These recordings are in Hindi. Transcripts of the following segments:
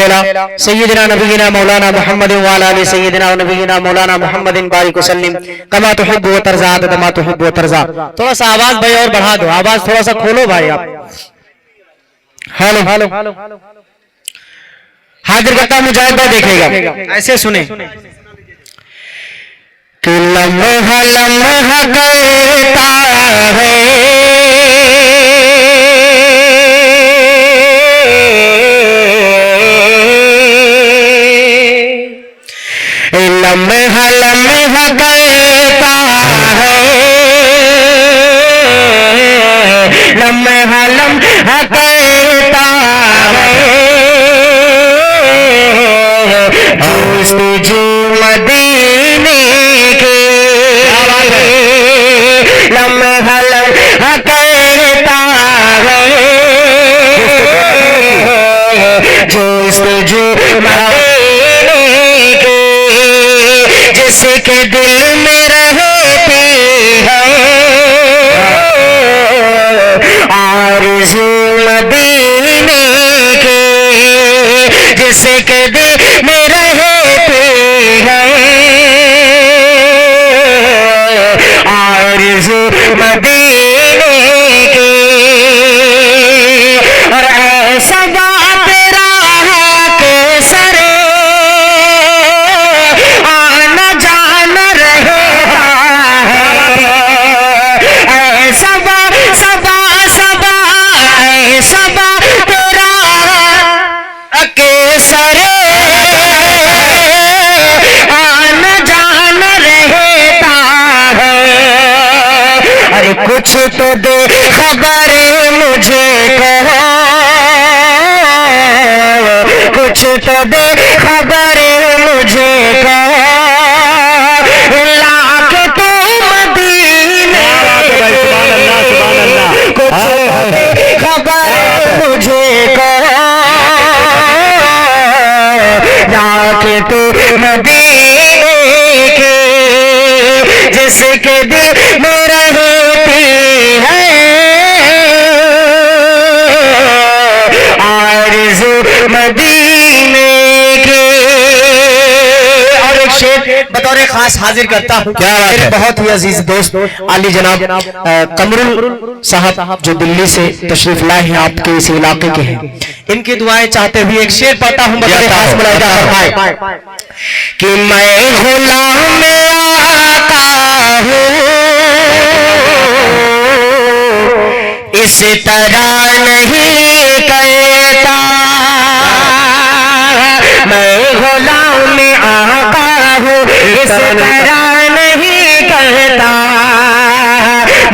अला सय्यिदिना नबीना मौलाना मुहम्मद व अला आलि सय्यिदिना नबीना मौलाना मुहम्मदिन बारिक वसल्लिम कमा तुहिब्बु व तर्ज़ा कमा तुहिब्बु व तर्ज़ा। थोड़ा सा आवाज भाई और बढ़ा दो, आवाज थोड़ा सा खोलो भाई आप। हेलो हेलो हाजिर करता मुजाहिद भाई देखेगा, ऐसे सुने कि लम्हा लम्हा कहता है लम्हा लम्हा कहता है लम्हा लम्हा कहता है जो मदीने के लम्हा लम्हा कहता है जो मदीने के जिसके दिल में रहती है आरज़ू मदीने के जिसके दिल में रहती है आरज़ू मदीने के। और ऐसा बात रहा के सरे आना जाना रहता है ऐसा सबा सबा ऐसा बात रहा के सरे आना जाना रहता है। अरे कुछ तो दे खबर मुझे कहो कुछ तो दे खबर मुझे कहो लाख तो मदीने कुछ तो दे खबर मुझे कहो लाख तो मदीने के जिसके दिल में रहती है आरज़ू मदीने के। और एक शेर बतौर खास हाजिर करता हूँ, क्या बात है। बहुत ही अजीज दोस्त आली जनाब कमरुल साहब जो दिल्ली से तशरीफ लाए हैं, आपके इस इलाके के हैं, इनकी दुआएं चाहते हुए एक शेर पढ़ता हूँ बतौर खास मुलाहिजा फरमाए कि मैं गुलाम आका हूँ इस तरह नहीं कहता मैं गुलाम आका हूँ इस तरह नहीं कहता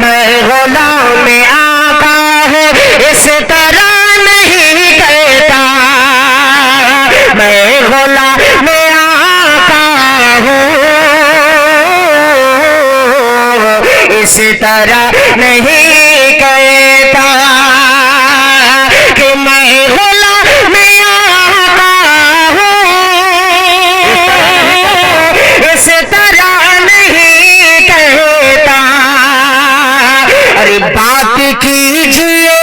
मैं गुलाम आका हूँ इस तरह नहीं कहता मैं गुलाम आका हूँ इस तरह नहीं कहता कि मैं गुलाम आका हूँ इस तरह नहीं कहता। अरे बात कीजिए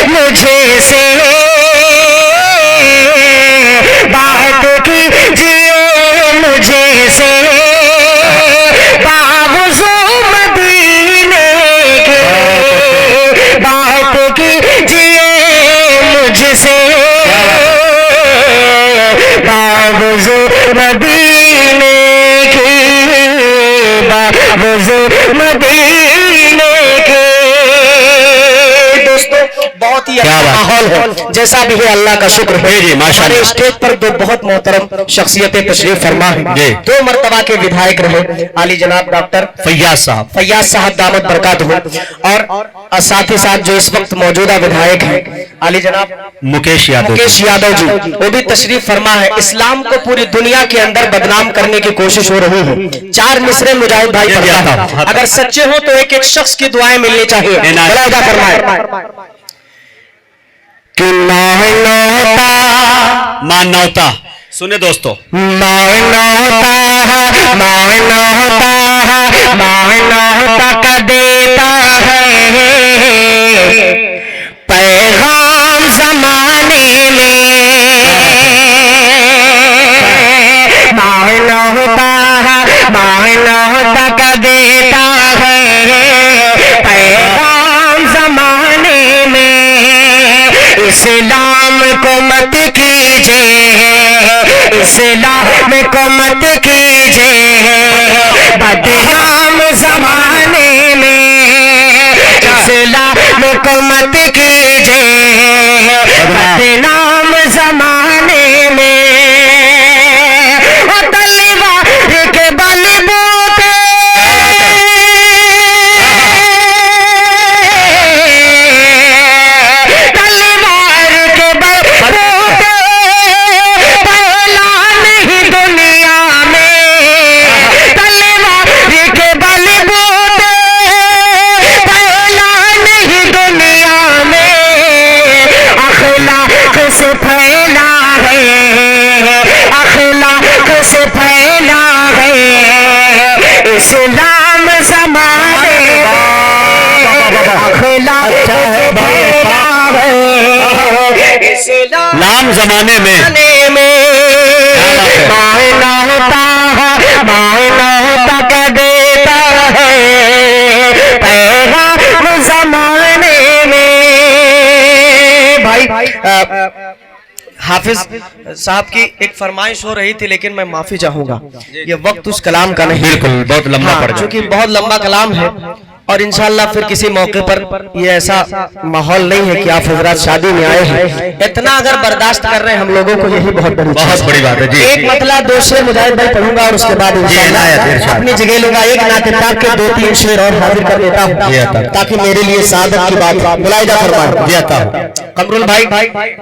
मुझे से बात कीजिए मुझे से बावजू मदीने के बात कीजिए मुझसे बावजू मदीने की बावजू मदीने के। दोस्तों बहुत ही अच्छा माहौल है, जैसा भी है अल्लाह का शुक्र है। माशाअल्लाह स्टेज पर दो बहुत मोहतरम शख्सियतें तशरीफ फरमा है, दो मर्तबा के विधायक रहे आली जनाब डॉक्टर फैयाज साहब दामद बरकात हो, और साथ ही साथ जो इस वक्त मौजूदा विधायक हैं आली जनाब मुकेश यादव जी, वो भी तशरीफ फरमा है। इस्लाम को पूरी दुनिया के अंदर बदनाम करने की कोशिश हो रही है। चार मिसरे मुजाहिद भाई पढ़ता, अगर सच्चे हो तो एक एक शख्स की दुआएं मिलनी चाहिए। फरमाए कि मानवता सुने दोस्तों, मानवता का देता है पैगाम जमाने में इस्लाम को मत कीजिए बदनाम जमाने में, इस्लाम को मत कीजिए बदनाम जमाने में। तलवार के बलबूते तलवार के बलबूते पहला नहीं दुनिया में, तलवार के बलबूते पहला नहीं दुनिया में। अखलाक से फैला है, अखलाक से फैला है इस्लाम ज़माने में, अखलाक से फैला है इस्लाम ज़माने में मानवता का देता है पैगाम ज़माने में। भाई हाफिज साहब की एक फरमाइश हो रही थी, लेकिन मैं माफी चाहूंगा, ये वक्त उस कलाम का नहीं। बिल्कुल, बहुत लंबा पड़ चूंकि बहुत लंबा कलाम है और इंशाल्लाह फिर किसी मौके पर ये ऐसा माहौल नहीं है कि आप हजरात शादी में आए हैं, इतना अगर बर्दाश्त कर रहे हैं हम लोगों को, यही बहुत बड़ी बात है जी। एक मतला दो शेर मुजाहिद भाई पढ़ूंगा और उसके बाद इंशाल्लाह अपनी जगह लूंगा। एक नाते पाक के 2-3 शेर और हाजिर कर देता हूँ ताकि मेरे लिए सादत की बात मुलाहिदा फरमाए देता हूँ। कमरुल भाई,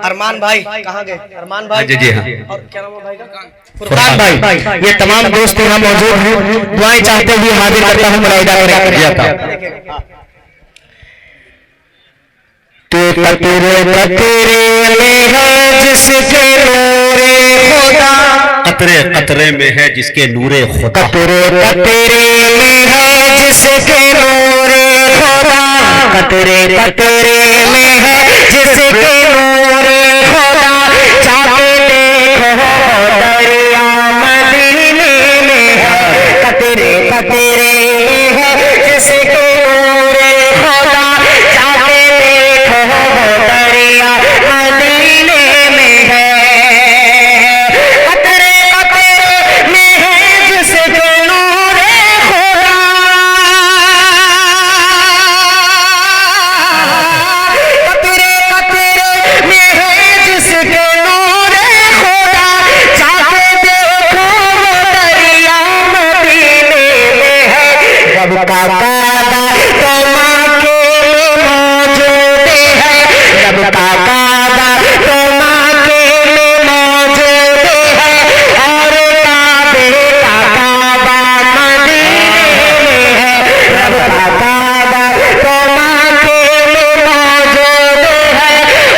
अरमान भाई कहाँ गए? अरमान भाई जी हाँ। और क्या नाम है भाई का? फुरकान भाई, ये तमाम दोस्त यहाँ मौजूद हैं, दुआएं चाहते हुए हाजिर करता हूँ मुलाहिदा करें। तो कतरे कतरे में है जिसके नूरे खुदा, कतरे कतरे में है जिसके नूरे खुदा, कतरे कतरे में है जिसके नूरे खुदा, कतरे कतरे में है जिसके नूरे खुदा। जाके देखो दरिया मदीने में है, कतरे कतरे में है जिसके नूरे खुदा। जाके देखो दरिया मदीने में है, कतरे कतरे में है जिसके नूरे खुदा। कतरे कतरे में है जिसके नूरे खुदा। जाके देखो दरिया मदीने में है, रब का वादा तो माँ के में मौजूद है, रब का वादा तो माँ के में मौजूद है। और काबे का काबा मदीने में है, रब का वादा तो माँ के में मौजूद है।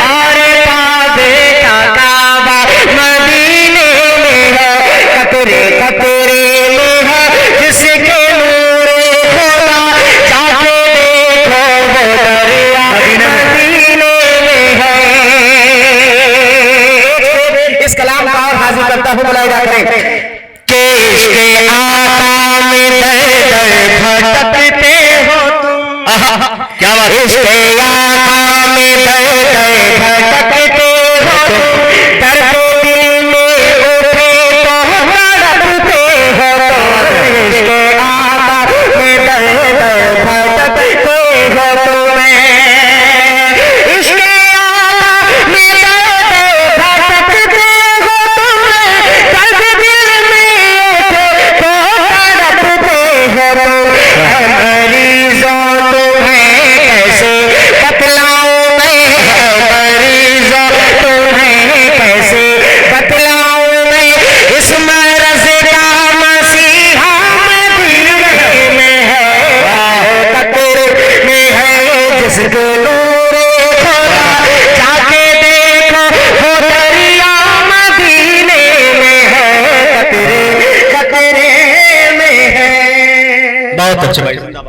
और काबे का काबा मदीने में है, कतरे कतरे में है जिसके नूरे खुदा। जाके देखो वो दरिया मदीने में है। इस कलाम का और हाजिर करता हूँ मुलाहिदा करें कि इश्क़े आका में दर भटकते हो तुम। क्या बात है? इश्क़े आका में दर भटकते हो तुम, दर्द दिल में उठे तो तड़पते हो तुम। इश्क़े आका में दर भटकते हो तुम, इश्क़े आका में दर भटकते हो तुम, दर्द दिल में उठे तो तड़पते हो तुम। मरीज़ों तुम्हें कैसे बतलाऊं मैं, मरीज़ों तुम्हें कैसे बतलाऊं मैं, इस मरज़ का मसीहा मदीने में है, कतरे में है जिसके नूरे खुदा। जाके देखो वो दरिया मदीने में है, कतरे कतरे में है। बहुत अच्छा भाई।